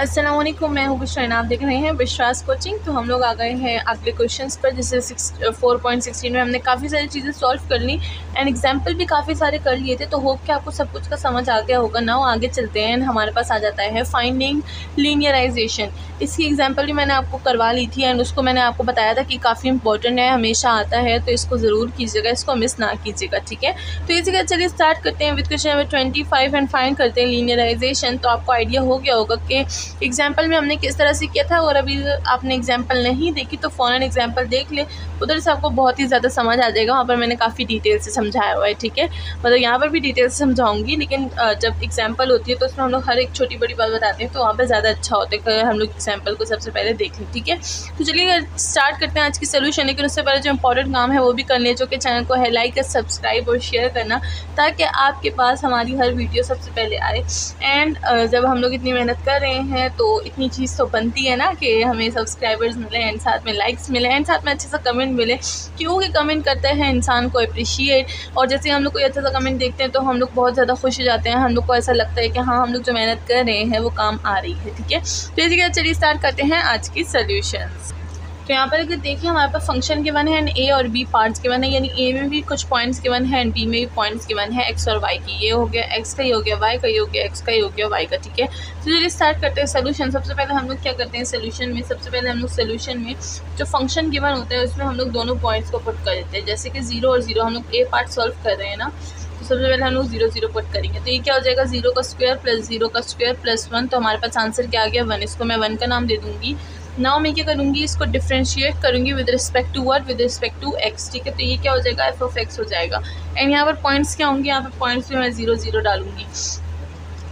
अस्सलाम वालेकुम, मैं हूँ बुशरा, आप देख रहे हैं विश्वास कोचिंग। तो हम लोग आ गए हैं अगले क्वेश्चंस पर, जिससे 4.16 में हमने काफ़ी सारी चीज़ें सॉल्व कर ली एंड एग्जाम्पल भी काफ़ी सारे कर लिए थे। तो होप कि आपको सब कुछ का समझ आ गया होगा। नाउ आगे चलते हैं। हमारे पास आ जाता है फाइंडिंग लीनियराइजेशन। इसकी एग्जाम्पल भी मैंने आपको करवा ली थी एंड उसको मैंने आपको बताया था कि काफ़ी इंपॉर्टेंट है, हमेशा आता है, तो इसको ज़रूर कीजिएगा, इसको मिस ना कीजिएगा, ठीक है। तो इसी का चलिए स्टार्ट करते हैं with question number 25 and find करते हैं लीनियराइजेशन। तो आपको आइडिया हो गया होगा कि एग्जाम्पल में हमने किस तरह से किया था, और अभी आपने एग्जाम्पल नहीं देखी तो फ़ौरन एग्जाम्पल देख ले, उधर से आपको बहुत ही ज़्यादा समझ आ जाएगा। वहाँ पर मैंने काफ़ी डिटेल से समझाया हुआ है, ठीक है। मतलब यहाँ पर भी डिटेल से समझाऊंगी, लेकिन जब एग्जाम्पल होती है तो उसमें हम लोग हर एक छोटी बड़ी बात बताते हैं, तो वहाँ पर ज़्यादा अच्छा होता है कि हम लोग एग्जाम्पल को सबसे पहले देख लें, ठीक है। तो चलिए स्टार्ट करते हैं आज की सोल्यूशन। लेकिन उससे पहले जो इंपॉर्टेंट काम है वो भी कर लें, जो कि चैनल को है लाइक, सब्सक्राइब और शेयर करना, ताकि आपके पास हमारी हर वीडियो सबसे पहले आए। एंड जब हम लोग इतनी मेहनत कर रहे हैं तो इतनी चीज़ तो बनती है ना कि हमें सब्सक्राइबर्स मिले एंड साथ में लाइक्स मिले एंड साथ में अच्छे सा कमेंट मिले, क्योंकि कमेंट करते हैं इंसान को अप्रिशिएट। और जैसे हम लोग कोई अच्छा सा कमेंट देखते हैं तो हम लोग बहुत ज़्यादा खुश हो जाते हैं, हम लोग को ऐसा लगता है कि हाँ, हम लोग जो मेहनत कर रहे हैं वो काम आ रही है, ठीक है। तो इसी के साथ चलिए स्टार्ट करते हैं आज की सोल्यूशंस। तो यहाँ पर अगर देखिए हमारे पास फंक्शन गिवन है एंड ए और बी पार्ट्स गिवन है, यानी ए में भी कुछ पॉइंट्स गिवन है एंड बी में भी पॉइंट्स गिवन है, एक्स और वाई की। ये हो गया एक्स का, ये हो गया वाई का, ये हो गया एक्स का, ये हो गया वाई का, ठीक है। तो चलिए स्टार्ट करते हैं सोल्यूशन। सबसे पहले हम लोग क्या करते हैं सोल्यूशन में, सबसे पहले हम लोग सोल्यूशन में जो फंक्शन गिवन होता है उसमें हम लोग दोनों पॉइंट्स को पुट कर देते हैं। जैसे कि 0 और 0 हम लोग ए पार्ट सॉल्व कर रहे हैं ना, तो सबसे पहले हम लोग 0 0 पुट करेंगे। तो ये क्या हो जाएगा, 0 का स्क्वायर प्लस 0 का स्क्वायर प्लस 1। तो हमारे पास आंसर क्या आ गया, 1। इसको मैं 1 का नाम दे दूँगी। नाउ मैं क्या करूँगी, इसको डिफ्रेंशिएट करूँगी with respect to what, with respect to X, ठीक है। तो ये क्या हो जाएगा, एफ ऑफ एक्स हो जाएगा। एंड यहाँ पर पॉइंट्स क्या होंगे, यहाँ पर पॉइंट्स में मैं 0 0 डालूंगी।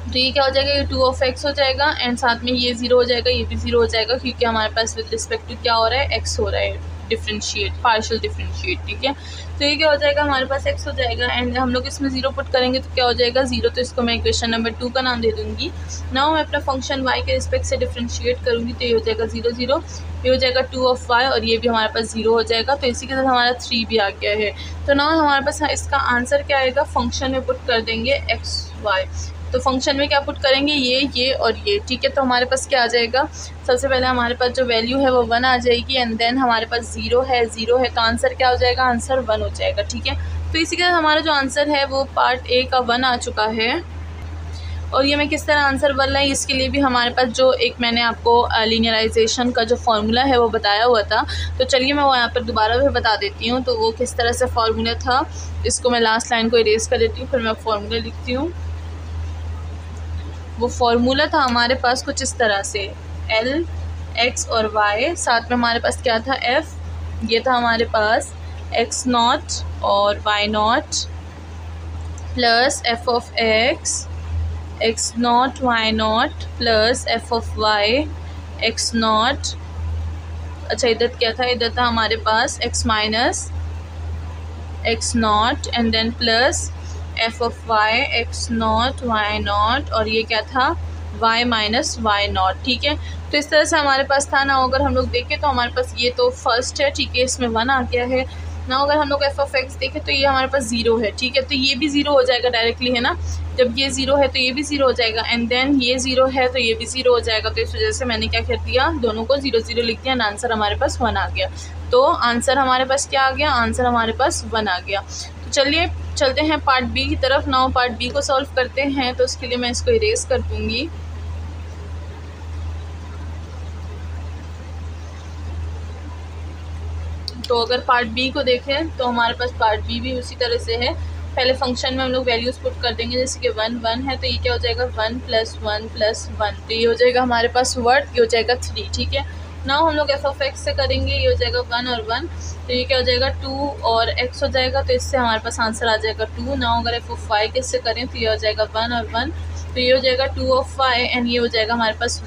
तो ये क्या हो जाएगा, ये 2 ऑफ एक्स हो जाएगा एंड साथ में ये 0 हो जाएगा, ये भी 0 हो जाएगा, क्योंकि हमारे पास विद रिस्पेक्ट टू क्या हो रहा है, एक्स हो रहा है, डिफ्रेंशिएट, पार्शियल डिफ्रेंशिएट, ठीक है। तो ये क्या हो जाएगा, हमारे पास एक्स हो जाएगा एंड हम लोग इसमें 0 पुट करेंगे तो क्या हो जाएगा, 0। तो इसको मैं इक्वेशन नंबर 2 का नाम दे दूँगी। नाउ मैं अपना फंक्शन y के रिस्पेक्ट से डिफ्रेंशिएट करूँगी, तो ये हो जाएगा 0 0, ये हो जाएगा 2 ऑफ y और ये भी हमारे पास 0 हो जाएगा। तो इसी के साथ हमारा 3 भी आ गया है। तो नाउ हमारे पास इसका आंसर क्या आएगा, फंक्शन में पुट कर देंगे एक्स वाई। तो फंक्शन में क्या पुट करेंगे, ये और ये, ठीक है। तो हमारे पास क्या आ जाएगा, सबसे पहले हमारे पास जो वैल्यू है वो 1 आ जाएगी एंड देन हमारे पास 0 है तो आंसर क्या हो जाएगा, आंसर 1 हो जाएगा, ठीक है। तो इसी के साथ हमारा जो आंसर है वो पार्ट ए का 1 आ चुका है। और ये मैं किस तरह आंसर 1 लाई, इसके लिए भी हमारे पास जो एक मैंने आपको लीनियराइजेशन का जो फार्मूला है वो बताया हुआ था। तो चलिए मैं वो यहाँ पर दोबारा भी बता देती हूँ। तो वो किस तरह से फार्मूला था, इसको मैं लास्ट लाइन को इरेज कर देती हूँ, फिर मैं फार्मूला लिखती हूँ। वो फार्मूला था हमारे पास कुछ इस तरह से, एल एक्स और वाई, साथ में हमारे पास क्या था, एफ। ये था हमारे पास एक्स नॉट और y not plus f of x, x not y not plus f of y, x not. अच्छा इधर क्या था, इधर था हमारे पास x minus x not and then plus f of y, x not y not, और ये क्या था, वाई माइनस वाई नॉट, ठीक है। तो इस तरह से हमारे पास था ना। अगर हम लोग देखें तो हमारे पास ये तो फर्स्ट है, ठीक है, इसमें 1 आ गया है ना। अगर हम लोग एफ ऑफ एक्स देखें तो ये हमारे पास 0 है, ठीक है। तो ये भी 0 हो जाएगा डायरेक्टली, है ना। जब ये 0 है तो ये भी 0 हो जाएगा एंड देन ये 0 है तो ये भी 0 हो जाएगा। तो इस वजह से मैंने क्या कर दिया, दोनों को 0 0 लिख दिया एंड आंसर हमारे पास 1 आ गया। तो आंसर हमारे पास क्या आ गया, आंसर हमारे पास 1 आ गया। तो चलिए चलते हैं पार्ट बी की तरफ। नाउ पार्ट बी को सॉल्व करते हैं, तो उसके लिए मैं इसको इरेज कर दूँगी। तो अगर पार्ट बी को देखें तो हमारे पास पार्ट बी भी उसी तरह से है। पहले फंक्शन में हम लोग वैल्यूज़ पुट कर देंगे, जैसे कि 1 1 है तो ये क्या हो जाएगा, 1 + 1 + 1, तो ये हो जाएगा हमारे पास वर्ड, ये हो जाएगा 3, ठीक है। नाउ हम लोग एफ ऑफ एक्स से करेंगे, ये हो जाएगा 1 और 1, तो ये क्या हो जाएगा 2 और x हो जाएगा, तो इससे हमारे पास आंसर आ जाएगा 2। नाउ अगर एफ ऑफ वाई के इससे करें तो ये हो जाएगा 1 और 1, तो ये हो जाएगा 2 ऑफ वाई एंड ये हो जाएगा हमारे पास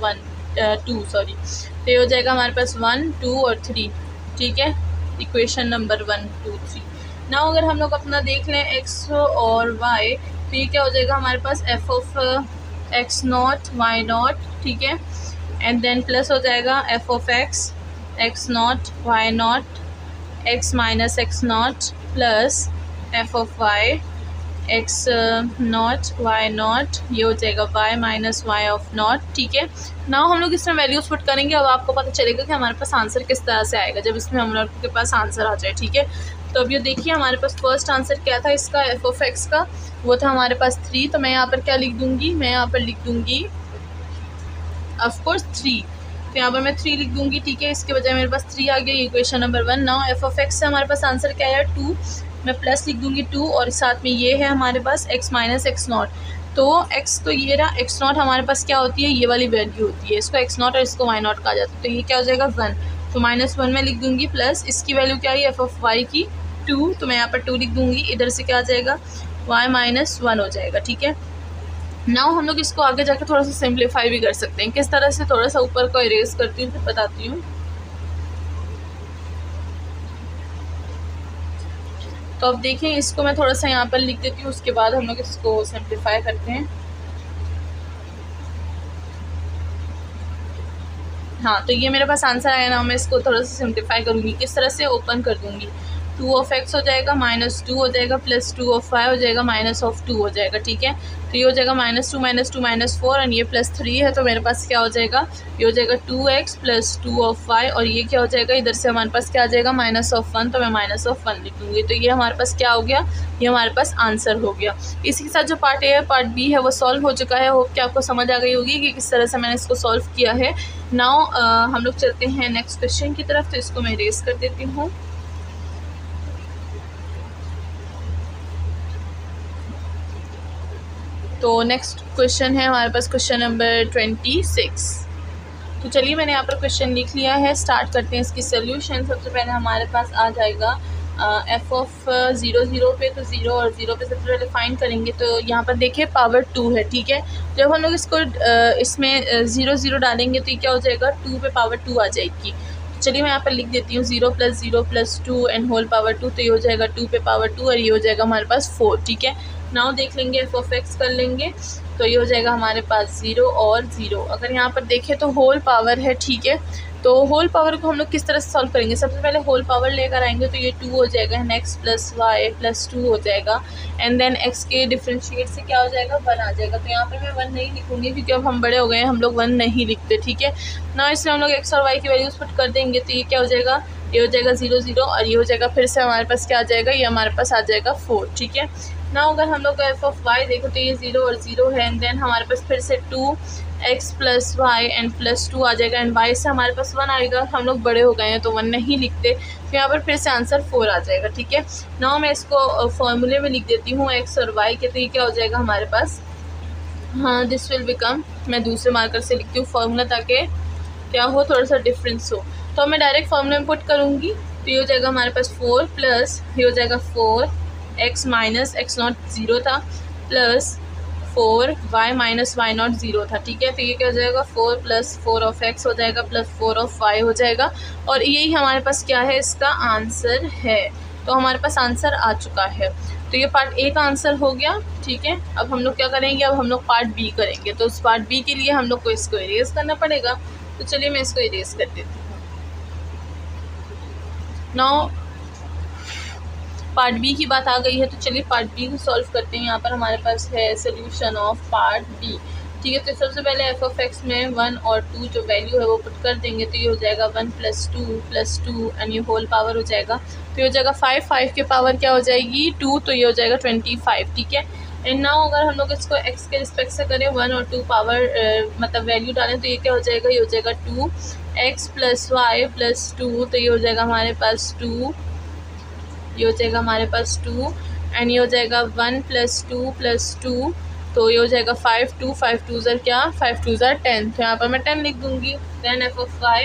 2 सॉरी, तो ये हो जाएगा हमारे पास 1 2 और 3, ठीक है। Equation number 1 2 3। नाउ अगर हम लोग अपना देख लें x और y, तो ये क्या हो जाएगा हमारे पास f of x not y not, ठीक है, एंड देन प्लस हो जाएगा f of x, x not y not, x minus x not plus f of y, x not y not, ये हो जाएगा y minus y of not. ठीक है, now हम लोग इसमें वैल्यूज पुट करेंगे। अब आपको पता चलेगा कि हमारे पास आंसर किस तरह से आएगा जब इसमें हम लोग के पास आंसर आ जाए। ठीक है, तो अब ये देखिए हमारे पास फर्स्ट आंसर क्या था इसका, एफ ऑफ एक्स का, वो था हमारे पास 3। तो मैं यहाँ पर क्या लिख दूँगी, मैं यहाँ पर लिख दूँगी ऑफकोर्स 3। तो यहाँ पर मैं 3 लिख दूँगी। ठीक है, इसके बजाय मेरे पास 3 आ गया, equation number 1। Now F of x से हमारे पास आंसर क्या है 2, मैं प्लस लिख दूँगी 2, और साथ में ये है हमारे पास x माइनस एक्स नॉट। तो x तो ये रहा, एक्स नॉट हमारे पास क्या होती है, ये वाली वैल्यू होती है, इसको एक्स नॉट और इसको वाई नॉट कहा जाता है। तो ये क्या हो जाएगा 1, तो -1 में लिख दूँगी, प्लस इसकी वैल्यू क्या है एफ ऑफ वाई की 2, तो मैं यहाँ पर 2 लिख दूँगी। इधर से क्या आ जाएगा y माइनस 1 हो जाएगा। ठीक है, नाउ हम लोग इसको आगे जाकर थोड़ा सा सिंप्लीफाई भी कर सकते हैं। किस तरह से, थोड़ा सा ऊपर को इरेज करती हूँ फिर बताती हूँ। तो अब देखें, इसको मैं थोड़ा सा यहाँ पर लिख देती हूँ, उसके बाद हम लोग इसको सिंप्लीफाई करते हैं। हाँ, तो ये मेरे पास आंसर आया ना, मैं इसको थोड़ा सा सिंप्लीफाई करूँगी। किस तरह से, ओपन कर दूँगी, 2 ऑफ एक्स हो जाएगा, -2 हो जाएगा, +2 ऑफ वाई हो जाएगा, -2 हो जाएगा। ठीक है, तो ये हो जाएगा -2 -4 और ये +3 है, तो मेरे पास क्या हो जाएगा, ये हो जाएगा 2x + 2 ऑफ वाई, और ये क्या हो जाएगा, इधर से हमारे पास क्या आ जाएगा -1, तो मैं -1 लिख दूँगी। तो ये हमारे पास क्या हो गया, ये हमारे पास आंसर हो गया। इसी के साथ जो पार्ट ए है, पार्ट बी है, वो सॉल्व हो चुका है। होप कि आपको समझ आ गई होगी कि किस तरह से मैंने इसको सॉल्व किया है। नाउ हम लोग चलते हैं नेक्स्ट क्वेश्चन की तरफ, तो इसको मैं इरेज कर देती हूँ। तो नेक्स्ट क्वेश्चन है हमारे पास क्वेश्चन नंबर 26। तो चलिए मैंने यहाँ पर क्वेश्चन लिख लिया है, स्टार्ट करते हैं इसकी सोल्यूशन। सबसे पहले हमारे पास आ जाएगा एफ ऑफ 0 0 पे, तो 0 और 0 पे सबसे पहले फाइंड करेंगे। तो यहाँ पर देखिए पावर 2 है। ठीक है, जब हम लोग इसको इसमें 0 0 डालेंगे तो ये क्या हो जाएगा, 2 पे पावर 2 आ जाएगी। चलिए मैं यहाँ पर लिख देती हूँ 0 + 0 + 2 एंड होल पावर 2, तो ये हो जाएगा 2 पे पावर 2 और ये हो जाएगा हमारे पास 4। ठीक है, नाउ देख लेंगे एफ ऑफ एक्स कर लेंगे, तो ये हो जाएगा हमारे पास 0 और 0। अगर यहाँ पर देखें तो होल पावर है। ठीक है, तो होल पावर को हम लोग किस तरह से सॉल्व करेंगे, सबसे पहले होल पावर लेकर आएंगे, तो ये 2 हो जाएगा, x + y + 2 हो जाएगा, एंड देन x के डिफरेंशिएट से क्या हो जाएगा, 1 आ जाएगा। तो यहाँ पर मैं 1 नहीं लिखूँगी क्योंकि अब हम बड़े हो गए हैं, हम लोग 1 नहीं लिखते। ठीक है, ना इसमें हम लोग x और y की वैल्यूज पुट कर देंगे, तो ये क्या हो जाएगा, ये हो जाएगा 0 0 और ये हो जाएगा, फिर से हमारे पास क्या आ जाएगा, ये हमारे पास आ जाएगा 4। ठीक है, ना अगर हम लोग एफ ऑफ वाई देखो तो ये 0 और 0 है, एंड देन हमारे पास फिर से 2x + y एंड +2 आ जाएगा, एंड y से हमारे पास 1 आएगा। हम लोग बड़े हो गए हैं तो 1 नहीं लिखते, तो यहाँ पर फिर से आंसर 4 आ जाएगा। ठीक है, ना मैं इसको फॉर्मूले में लिख देती हूँ x और y के, तो ये क्या हो जाएगा हमारे पास, हाँ दिस विल बिकम, मैं दूसरे मार्कर से लिखती हूँ फॉर्मूला ताकि क्या हो, थोड़ा सा डिफरेंस हो। तो मैं डायरेक्ट फॉर्मूले में पुट करूँगी, तो ये हो जाएगा हमारे पास 4 प्लस ये हो जाएगा 4x माइनस एक्स नॉट 0 था, plus 4y minus Y not 0 था। ठीक है, तो ये क्या हो जाएगा 4 + 4 ऑफ x हो जाएगा, प्लस 4 ऑफ y हो जाएगा, और यही हमारे पास क्या है, इसका आंसर है। तो हमारे पास आंसर आ चुका है। तो ये पार्ट ए का आंसर हो गया। ठीक है, अब हम लोग क्या करेंगे, अब हम लोग पार्ट बी करेंगे। तो उस पार्ट बी के लिए हम लोग को इसको इरेज करना पड़ेगा, तो चलिए मैं इसको इरेज कर देती हूँ। नाउ पार्ट बी की बात आ गई है, तो चलिए पार्ट बी को सॉल्व करते हैं। यहाँ पर हमारे पास है सोल्यूशन ऑफ पार्ट बी। ठीक है, तो सबसे पहले एफ ऑफ एक्स में 1 और 2 जो वैल्यू है वो पुट कर देंगे, तो ये हो जाएगा 1 + 2 + 2 एंड ये होल पावर हो जाएगा, तो ये हो जाएगा 5, 5 के पावर क्या हो जाएगी 2, तो ये हो जाएगा 25। ठीक है, एंड नाउ अगर हम लोग इसको x के रिस्पेक्ट से करें, 1 और 2 पावर मतलब वैल्यू डालें, तो ये क्या हो जाएगा, ये हो जाएगा 2x + y + 2, तो ये हो जाएगा हमारे पास 2, ये हो जाएगा हमारे पास 2 एंड ये हो जाएगा 1 + 2 + 2, तो ये हो जाएगा 5 2 5 2 ज़र क्या 5 2 ज़र 10, तो यहाँ पर मैं 10 लिख दूँगी। Then F of Y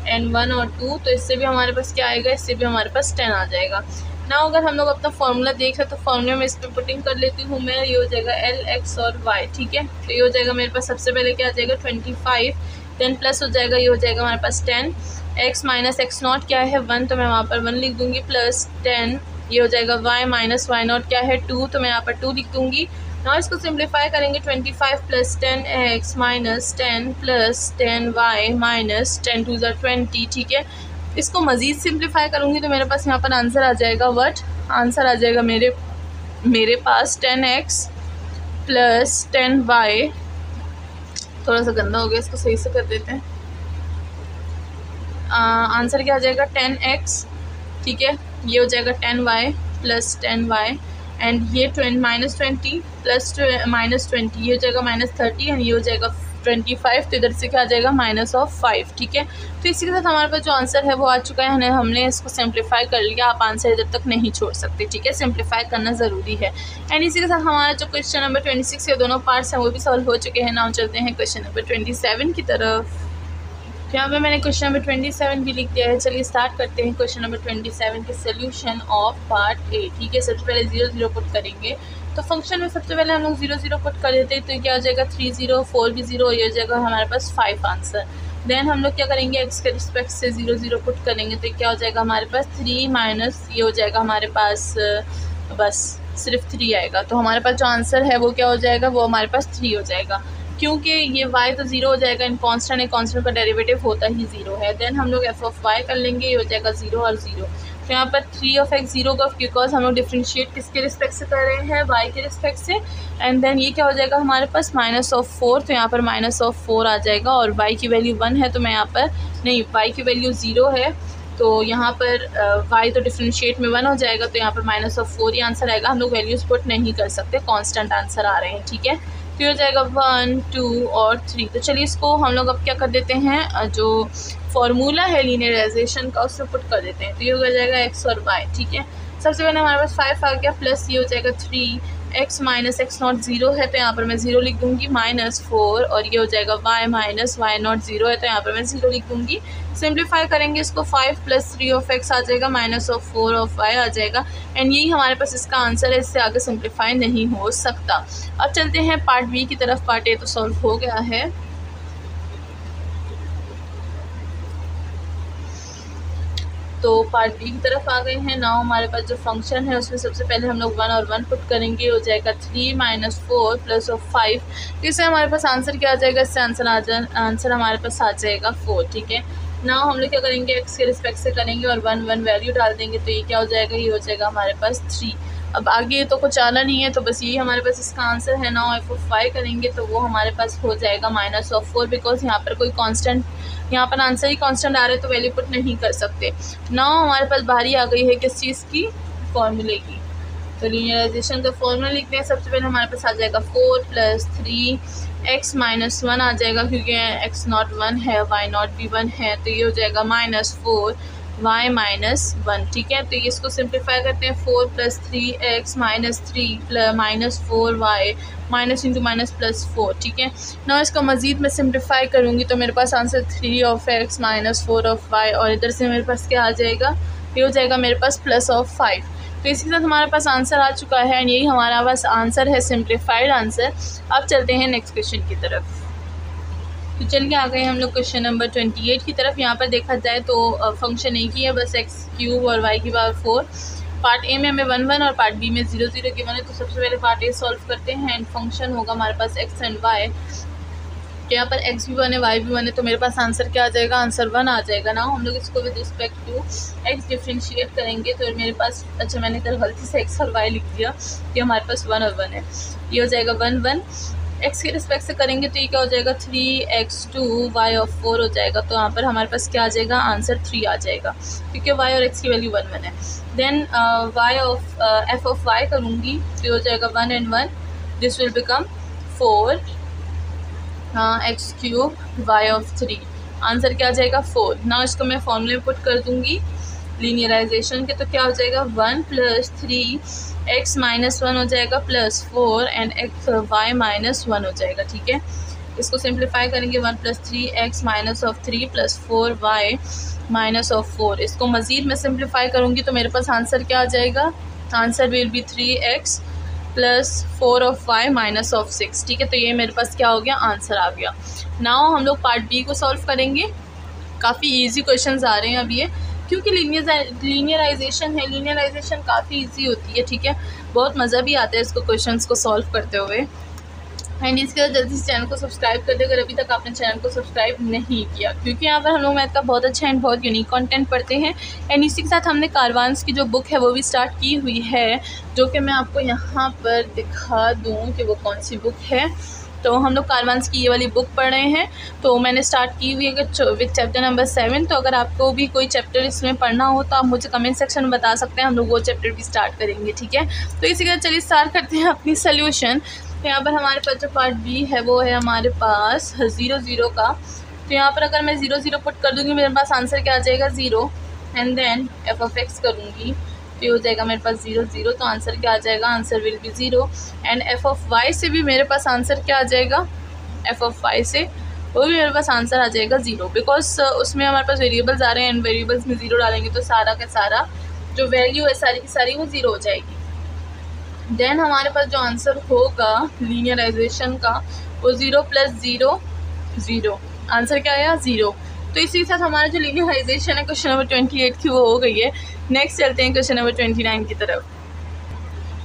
and 1 और 2, तो इससे भी हमारे पास क्या आएगा, इससे भी हमारे पास 10 आ जाएगा। ना अगर हम लोग अपना फॉर्मूला देख रहे तो फॉर्मूले में इस पर पुटिंग कर लेती हूँ मैं, ये हो जाएगा L x और y। ठीक है, तो ये हो जाएगा मेरे पास सबसे पहले क्या आ जाएगा 25, देन प्लस हो जाएगा, ये हो जाएगा हमारे पास 10, x माइनस एक्स नॉट क्या है 1, तो मैं वहाँ पर 1 लिख दूँगी, प्लस 10 ये हो जाएगा y माइनस वाई नॉट क्या है 2, तो मैं यहाँ पर 2 लिख दूँगी। ना इसको सिंप्लीफाई करेंगे, 25 + 10x माइनस 10 + 10y माइनस 10 2 ज़र 20। ठीक है, इसको मज़ीद सिंप्लीफाई करूँगी तो मेरे पास यहाँ पर आंसर आ जाएगा, व्हाट आंसर आ जाएगा मेरे मेरे पास 10x प्लस 10y, थोड़ा सा गंदा हो गया, इसको सही से कर देते हैं। आंसर क्या आ जाएगा 10x, ठीक है, ये हो जाएगा 10y प्लस 10y एंड ये -20 प्लस -20, ये हो जाएगा -30 एंड ये हो जाएगा 25, तो इधर से क्या आ जाएगा -5, ठीक है। तो इसी के साथ हमारे पास जो आंसर है वो आ चुका है, हमने इसको सिंप्लीफाई कर लिया। आप आंसर इधर तक नहीं छोड़ सकते, ठीक है, सिंप्लीफाई करना ज़रूरी है। एंड इसी के साथ हमारा जो क्वेश्चन नंबर 26 के दोनों पार्ट्स हैं वो भी सॉल्व हो चुके हैं। नाउ चलते हैं क्वेश्चन नंबर 27 की तरफ। यहाँ पे मैंने क्वेश्चन नंबर 27 भी लिख दिया है। चलिए स्टार्ट करते हैं क्वेश्चन नंबर 27 के सोल्यूशन ऑफ पार्ट ए, ठीक है। सबसे पहले 0 0 पुट करेंगे, तो फंक्शन में सबसे पहले हम लोग 0 0 पुट कर देते हैं, तो क्या हो जाएगा 3 0, 4 भी 0, ये हो जाएगा हमारे पास 5 आंसर। देन हम लोग क्या करेंगे, एक्स के रिस्पेक्ट से 0 0 पुट करेंगे, तो क्या हो जाएगा हमारे पास 3 माइनस ये हो जाएगा हमारे पास बस सिर्फ 3 आएगा। तो हमारे पास जो आंसर है वो क्या हो जाएगा, वो हमारे पास 3 हो जाएगा, क्योंकि ये y तो 0 हो जाएगा, इन कांस्टेंट है, कांस्टेंट का डेरिवेटिव होता ही 0 है। देन हम लोग f ऑफ y कर लेंगे, ये हो जाएगा 0 और 0। तो यहाँ पर 3 ऑफ x 0 का, बिकॉज हम लोग डिफ्रेंशिएट किसके रिस्पेक्ट से कर रहे हैं, y के रिस्पेक्ट से। एंड देन ये क्या हो जाएगा हमारे पास -4, तो यहाँ पर -4 आ जाएगा और y की वैल्यू 1 है, तो मैं यहाँ पर नहीं, y की वैल्यू 0 है, तो यहाँ पर y तो डिफ्रेंशिएट में 1 हो जाएगा, तो यहाँ पर -4 ही आंसर आएगा। हम लोग वैल्यूज़ पुट नहीं कर सकते, कांस्टेंट आंसर आ रहे हैं, ठीक है। तो हो जाएगा 1 2 और 3। तो चलिए इसको हम लोग अब क्या कर देते हैं, जो फॉर्मूला है लीनियराइजेशन का उसमें पुट कर देते हैं, तो ये हो जाएगा x और y, ठीक है। सबसे पहले हमारे पास 5 आ गया, प्लस ये हो जाएगा 3, x माइनस x नॉट 0 है, तो यहाँ पर मैं 0 लिख दूँगी, -4 और ये हो जाएगा y माइनस y नॉट 0 है, तो यहाँ पर मैं 0 लिख दूँगी। सिंप्लीफाई करेंगे इसको, 5 + 3 ऑफ x आ जाएगा, -4 ऑफ y आ जाएगा, एंड यही हमारे पास इसका आंसर है। इससे आगे सिंप्लीफाई नहीं हो सकता। अब चलते हैं पार्ट बी की तरफ। पार्ट ए तो सॉल्व हो गया है। तो पार्ट बी की तरफ आ गए हैं। नाउ हमारे पास जो फंक्शन है उसमें सबसे पहले हम लोग 1 और 1 पुट करेंगे, हो जाएगा 3 - 4 + 5। तो इससे हमारे पास आंसर क्या आ जाएगा, इससे आंसर हमारे पास आ जाएगा 4, ठीक है। नाउ हम लोग क्या करेंगे, एक्स के रिस्पेक्ट से करेंगे और 1 1 वैल्यू डाल देंगे, तो ये क्या हो जाएगा, ये हो जाएगा हमारे पास 3। अब आगे तो कुछ आना नहीं है, तो बस यही हमारे पास इसका आंसर है। नाउ f ऑफ y करेंगे तो वो हमारे पास हो जाएगा -4, बिकॉज यहाँ पर कोई कांस्टेंट, यहाँ पर आंसर ही कांस्टेंट आ रहे हैं, तो वैल्यू पुट नहीं कर सकते। नाउ हमारे पास बारी आ गई है किस चीज़ की, फॉर्मूले की। तो लीनियराइजेशन का फॉर्मूला लिखते हैं। सबसे पहले हमारे पास आ जाएगा 4 + 3 x - 1 आ जाएगा, क्योंकि x नॉट 1 है, y नॉट भी 1 है, तो ये हो जाएगा -4 y - 1, ठीक है। तो ये इसको सिंप्लीफाई करते हैं, 4 + 3x - 3 -4y -× +4, ठीक है ना। इसका मज़ीद मैं सिंप्लीफाई करूँगी तो मेरे पास answer 3 of x -4 of y, और इधर से मेरे पास क्या आ जाएगा, ये हो जाएगा मेरे पास +5। तो इसी के साथ हमारे पास आंसर आ चुका है, एंड यही हमारा पास आंसर है, सिंप्लीफाइड आंसर। अब चलते हैं नेक्स्ट क्वेश्चन की तरफ। तो चलिए आ गए हम लोग क्वेश्चन नंबर 28 की तरफ। यहाँ पर देखा जाए तो फंक्शन एक ही है, बस x³ और y⁴। पार्ट ए में हमें 1 1 और पार्ट बी में 0 0 गिवन है। तो सबसे पहले पार्ट ए सॉल्व करते हैं, एंड फंक्शन होगा हमारे पास x एंड y। तो यहाँ पर x भी 1 है, y भी 1 है, तो मेरे पास आंसर क्या आ जाएगा, आंसर 1 आ जाएगा ना। हम लोग इसको with respect to x differentiate करेंगे, तो मेरे पास, अच्छा मैंने कल गलती से x और y लिख दिया, ये हमारे पास 1 और 1 है, ये हो जाएगा 1 1। x के रिस्पेक्ट से करेंगे तो ये क्या हो जाएगा, 3x2 y ऑफ 4 हो जाएगा। तो यहाँ पर हमारे पास क्या आ जाएगा, आंसर 3 आ जाएगा, क्योंकि y और x की वैल्यू 1 1 है। देन f ऑफ y करूँगी तो हो जाएगा 1 and 1, this will become 4 x³ y of 3। Answer क्या आ जाएगा, 4। ना इसको मैं फॉर्मूले में पुट कर दूँगी लीनियराइजेशन के, तो क्या हो जाएगा, 1 + 3x - 1 हो जाएगा +4 एंड y - 1 हो जाएगा, ठीक है। इसको सिंप्लीफाई करेंगे, 1 + 3x -3 +4y -4। इसको मज़ीद मैं सिंप्लीफाई करूँगी तो मेरे पास आंसर क्या आ जाएगा, answer will B 3x + 4 of y -6, ठीक है। तो ये मेरे पास क्या हो गया, आंसर आ गया। नाउ हम लोग पार्ट बी को सॉल्व करेंगे। काफ़ी इजी क्वेश्चंस आ रहे हैं अब ये, क्योंकि लीनियराइजेशन है, लीनियराइजेशन काफ़ी इजी होती है, ठीक है। बहुत मज़ा भी आता है इसको क्वेश्चंस को सॉल्व करते हुए। एंड इसके बाद जल्दी से चैनल को सब्सक्राइब कर दे अगर अभी तक आपने चैनल को सब्सक्राइब नहीं किया, क्योंकि यहाँ पर हम लोग मैथ का बहुत अच्छा एंड बहुत यूनिक कंटेंट पढ़ते हैं। एंड इसी के साथ हमने कारवान्स की जो बुक है वो भी स्टार्ट की हुई है, जो कि मैं आपको यहाँ पर दिखा दूँ कि वो कौन सी बुक है। तो हम लोग कारवान्स की ये वाली बुक पढ़ रहे हैं, तो मैंने स्टार्ट की हुई है विद चैप्टर नंबर 7। तो अगर आपको भी कोई चैप्टर इसमें पढ़ना हो तो आप मुझे कमेंट सेक्शन में बता सकते हैं, हम लोग वो चैप्टर भी स्टार्ट करेंगे, ठीक है। तो इसी के साथ चलिए स्टार्ट करते हैं अपनी सोल्यूशन। तो यहाँ पर हमारे पास जो पार्ट बी है वो है हमारे पास 0 0 का। तो यहाँ पर अगर मैं 0 0 पुट कर दूँगी मेरे पास आंसर क्या आ जाएगा 0, and then F of X करूँगी तो ये हो जाएगा मेरे पास 0 0। तो आंसर क्या आ जाएगा, answer will be 0। And F of Y से भी मेरे पास आंसर क्या आ जाएगा, एफ ऑफ वाई से वो भी मेरे पास आंसर आ जाएगा 0, बिकॉज उसमें हमारे पास वेरिएबल्स आ रहे हैं एंड वेरिएबल्स में 0 डालेंगे तो सारा का सारा जो वैल्यू है सारी की सारी वो 0 हो जाएगी। देन हमारे पास जो आंसर होगा लीनियराइजेशन का वो 0 + 0 0, आंसर क्या आया 0। तो इसी के साथ हमारा जो लीनियराइजेशन है क्वेश्चन नंबर 28 की वो हो गई है। नेक्स्ट चलते हैं क्वेश्चन नंबर 29 की तरफ।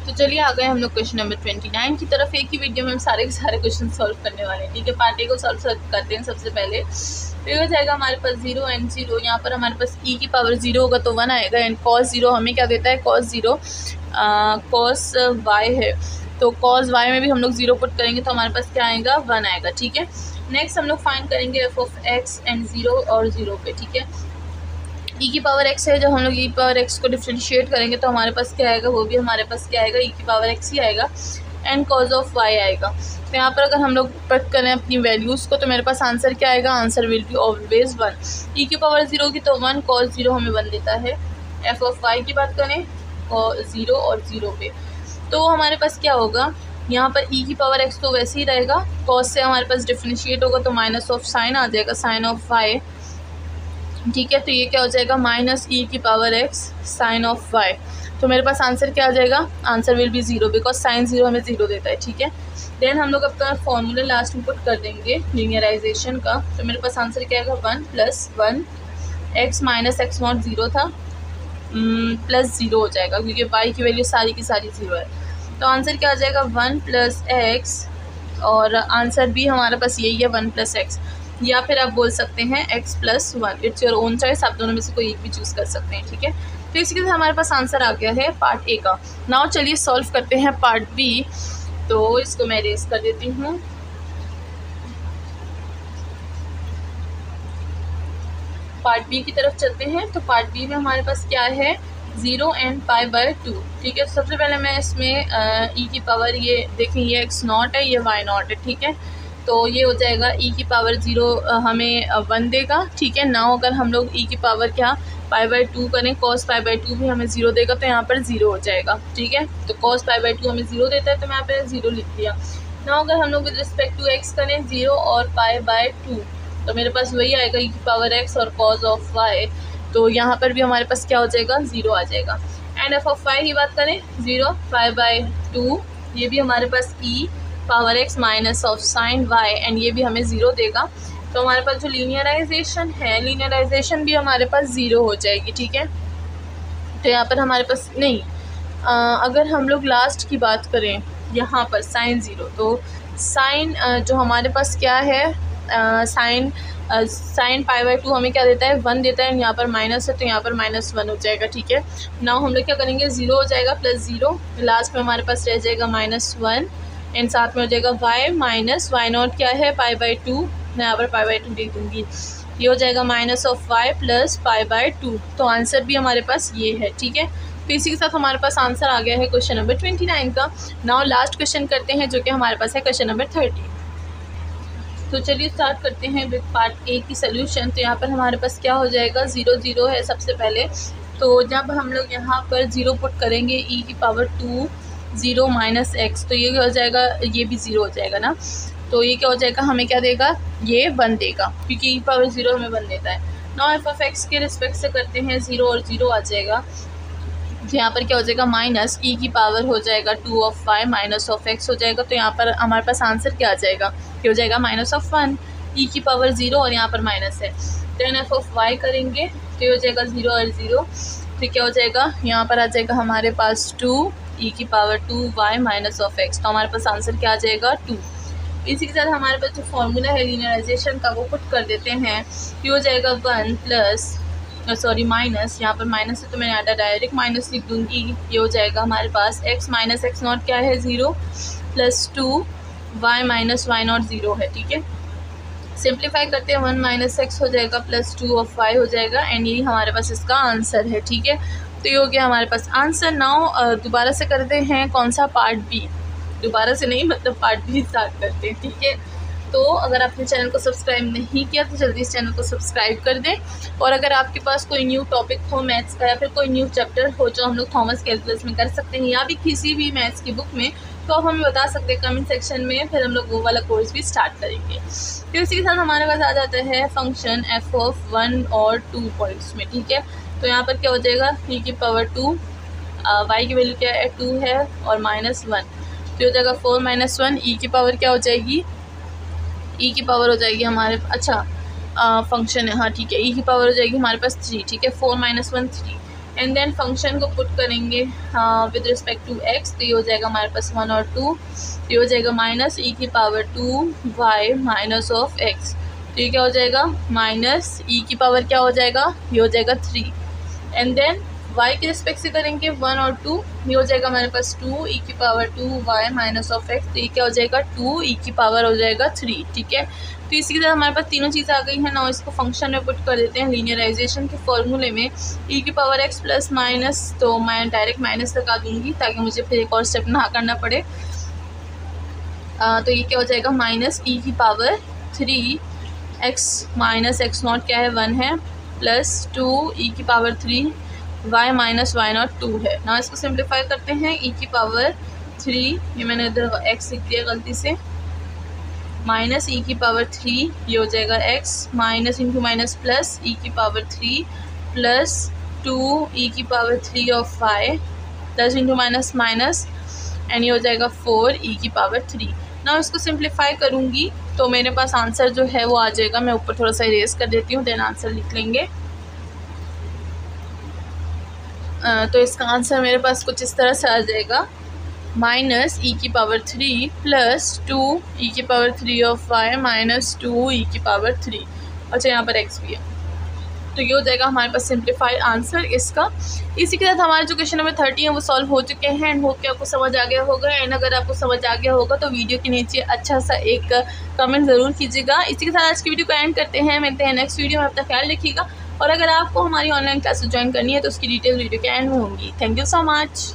तो चलिए आ गए हम लोग क्वेश्चन नंबर 29 की तरफ। एक ही वीडियो में हम सारे के सारे क्वेश्चन सॉल्व करने वाले हैं, ठीक है। पार्ट ए को सॉल्व करते हैं सबसे पहले। तो हो जाएगा हमारे पास 0 एंड 0। यहाँ पर हमारे पास e की पावर 0 होगा तो 1 आएगा, एंड cos 0 हमें क्या देता है, cos 0 cos y है, तो cos y में भी हम लोग 0 पुट करेंगे तो हमारे पास क्या आएगा 1 आएगा, ठीक है। नेक्स्ट हम लोग फाइंड करेंगे f ऑफ x एंड 0 और 0 पे, ठीक है। e की पावर x है, जब हम लोग e की पावर x को डिफ्रेंशिएट करेंगे तो हमारे पास क्या आएगा, वो भी हमारे पास क्या आएगा e की पावर x ही आएगा, एंड cos ऑफ y आएगा। तो यहाँ पर अगर हम लोग पुट करें अपनी वैल्यूज़ को तो मेरे पास आंसर क्या आएगा, answer will be always 1। e की पावर 0 की तो 1, cos 0 हमें 1 देता है। f ऑफ y की बात करें 0 और 0 पे, तो हमारे पास क्या होगा, यहाँ पर e की पावर x तो वैसे ही रहेगा, cos से हमारे पास डिफ्रेंशिएट होगा तो माइनस ऑफ साइन आ जाएगा, साइन ऑफ y, ठीक है। तो ये क्या हो जाएगा, माइनस e की power x sine of y। तो मेरे पास आंसर क्या आ जाएगा, answer will be 0, because sine 0 हमें 0 देता है, ठीक है। देन हम लोग अपना फॉर्मूला लास्ट में पुट कर देंगे लीनियराइजेशन का। तो मेरे पास आंसर क्या आएगा 1 + 1 x माइनस x0 0 था प्लस 0 हो जाएगा, क्योंकि y की वैल्यू सारी की सारी 0 है। तो आंसर क्या आ जाएगा 1 + x, और आंसर भी हमारे पास यही है 1 + x, या फिर आप बोल सकते हैं x + 1, it's your own choice, आप दोनों में से कोई एक भी चूज़ कर सकते हैं, ठीक है। तो इसके साथ हमारे पास आंसर आ गया है पार्ट ए का। नाउ चलिए सॉल्व करते हैं पार्ट बी। तो इसको मैं रेस कर देती हूँ। पार्ट बी की तरफ चलते हैं। तो पार्ट बी में हमारे पास क्या है, 0 एंड π/2, ठीक है। तो सबसे पहले मैं इसमें e की पावर, ये देखें ये x0 है, ये y0 है, ठीक है। तो ये हो जाएगा e की पावर 0 हमें 1 देगा, ठीक है। नाउ अगर हम लोग e की पावर क्या π/2 करें, cos π/2 भी हमें 0 देगा, तो यहाँ पर 0 हो जाएगा, ठीक है। तो cos π/2 हमें 0 देता है तो मैं यहाँ पे 0 लिख दिया। नाउ अगर हम लोग विद रिस्पेक्ट टू x करें 0 और π/2, तो मेरे पास वही आएगा e की पावर x और cos ऑफ y। तो यहाँ पर भी हमारे पास क्या हो जाएगा, 0 आ जाएगा। एंड f ऑफ y की बात करें 0 π/2, ये भी हमारे पास e power x minus of sine y, and ये भी हमें 0 देगा। तो हमारे पास जो लीनियराइजेशन है, लीनियराइजेशन भी हमारे पास 0 हो जाएगी, ठीक है। तो यहाँ पर हमारे पास नहीं, अगर हम लोग लास्ट की बात करें यहाँ पर साइन 0, तो साइन जो हमारे पास क्या है, साइन π/2 हमें क्या देता है, 1 देता है, यहाँ पर माइनस है तो यहाँ पर -1 हो जाएगा, ठीक है। नाउ हम लोग क्या करेंगे, 0 हो जाएगा प्लस 0, लास्ट में हमारे पास रह जाएगा -1, एंड साथ में हो जाएगा y माइनस y0 क्या है π/2, मैं यहाँ पर π/2 लिख दूँगी, ये हो जाएगा माइनस ऑफ y प्लस π/2। तो आंसर भी हमारे पास ये है, ठीक है। तो इसी के साथ हमारे पास आंसर आ गया है क्वेश्चन नंबर 29 का। नाउ लास्ट क्वेश्चन करते हैं जो कि हमारे पास है क्वेश्चन नंबर 30। तो चलिए स्टार्ट करते हैं विद पार्ट ए की सोल्यूशन। तो यहाँ पर हमारे पास क्या हो जाएगा, 0 0 है सबसे पहले। तो जब हम लोग यहाँ पर 0 पुट करेंगे e की पावर 2 0 माइनस x, तो ये हो जाएगा, ये भी 0 हो जाएगा ना। तो ये क्या हो जाएगा, हमें क्या देगा, ये 1 देगा, क्योंकि e पावर 0 हमें 1 देता है। नाउ एफ ऑफ एक्स के रिस्पेक्ट से करते हैं, 0 और 0 आ जाएगा। तो यहाँ पर क्या हो जाएगा, माइनस e की पावर हो जाएगा 2 of y minus of x हो जाएगा। तो यहाँ पर हमारे पास आंसर क्या आ जाएगा, ये हो जाएगा -1 e की पावर 0, और यहाँ पर माइनस है। देन एफ ऑफ y करेंगे तो ये हो जाएगा 0 और 0, तो क्या हो जाएगा, यहाँ पर आ जाएगा हमारे पास 2 e की power 2 y minus of x। तो हमारे पास आंसर क्या आ जाएगा, 2। इसी के साथ हमारे पास जो फॉर्मूला है लीनियराइजेशन का वो पुट कर देते हैं। ये हो जाएगा 1 प्लस माइनस, यहाँ पर माइनस है तो मैंने आधा डायरेक्ट माइनस लिख दूँगी। ये हो जाएगा हमारे पास x माइनस एक्स नॉट क्या है 0 plus 2 y minus Y not 0 है। ठीक है, सिंप्लीफाई करते हैं 1 माइनस एक्स हो जाएगा प्लस 2 ऑफ y हो जाएगा एंड ये हमारे पास इसका आंसर है। ठीक है, तो ये हो गया हमारे पास आंसर। नाउ दोबारा से करते हैं कौन सा पार्ट बी, दोबारा से नहीं मतलब पार्ट बी स्टार्ट करते हैं। ठीक है, तो अगर आपने चैनल को सब्सक्राइब नहीं किया तो जल्दी इस चैनल को सब्सक्राइब कर दें। और अगर आपके पास कोई न्यू टॉपिक हो मैथ्स का या फिर कोई न्यू चैप्टर हो जो हम लोग थॉमस कैलकुलस में कर सकते हैं या भी किसी भी मैथ्स की बुक में, तो आप हमें बता सकते हैं कमेंट सेक्शन में, फिर हम लोग वो वाला कोर्स भी स्टार्ट करेंगे। फिर इसी के साथ हमारे पास आ जाता है फंक्शन f ऑफ 1 और 2 पॉइंट्स में। ठीक है, तो यहाँ पर क्या हो जाएगा e की पावर 2, y की वैल्यू क्या है 2 है और माइनस 1, तो हो जाएगा 4 माइनस 1, e की पावर क्या हो जाएगी, e की पावर हो जाएगी हमारे फंक्शन है, हाँ ठीक है, e की पावर हो जाएगी हमारे पास 3। ठीक है, 4 माइनस 1 3 एंड देन फंक्शन को पुट करेंगे विद रिस्पेक्ट टू x, तो ये हो जाएगा हमारे पास 1 और 2, ये हो जाएगा माइनस e की power 2 y minus of x, तो ये क्या हो जाएगा माइनस e की पावर क्या हो जाएगा, ये हो जाएगा 3 एंड देन y के रिस्पेक्ट से करेंगे 1 और 2, ये हो जाएगा हमारे पास 2 e की power 2 y minus of x, तो ये क्या हो जाएगा 2 e की पावर हो जाएगा 3। ठीक है, तो इसी के साथ हमारे पास तीनों चीज़ें आ गई हैं ना, इसको फंक्शन में पुट कर देते हैं लीनियराइजेशन के फॉर्मूले में। e की पावर x प्लस माइनस, तो मैं डायरेक्ट माइनस लगा दूंगी ताकि मुझे फिर एक और स्टेप ना करना पड़े। तो ये क्या हो जाएगा माइनस e की power 3 x minus x not क्या है 1 है प्लस 2 e की power 3 y minus Y not 2 है ना। इसको सिंप्लीफाई करते हैं e की पावर 3, ये मैंने इधर x लिख दिया गलती से, माइनस e की पावर 3, ये हो जाएगा x minus into minus plus e की पावर 3 प्लस 2 e की power 3 of y plus into minus minus and ये हो जाएगा 4 e की पावर 3 ना। इसको सिंप्लीफाई करूँगी तो मेरे पास आंसर जो है वो आ जाएगा, मैं ऊपर थोड़ा सा इरेज कर देती हूँ देन आंसर लिख लेंगे। तो इसका आंसर मेरे पास कुछ इस तरह से आ जाएगा माइनस e की पावर 3 प्लस 2 e की power 3 of y minus 2 e की पावर 3। अच्छा, यहाँ पर x भी है, तो ये हो जाएगा हमारे पास सिंप्लीफाइड आंसर इसका। इसी के साथ हमारे जो क्वेश्चन नंबर 30 है वो सॉल्व हो चुके हैं एंड होप कि आपको समझ आ गया होगा। एंड अगर आपको समझ आ गया होगा तो वीडियो के नीचे अच्छा सा एक कमेंट ज़रूर कीजिएगा। इसी के साथ आज की वीडियो को एंड करते हैं, मिलते हैं नेक्स्ट वीडियो में, अपना ख्याल रखिएगा। और अगर आपको हमारी ऑनलाइन क्लासेस ज्वाइन करनी है तो उसकी डिटेल वीडियो के एंड में होंगी। Thank you so much.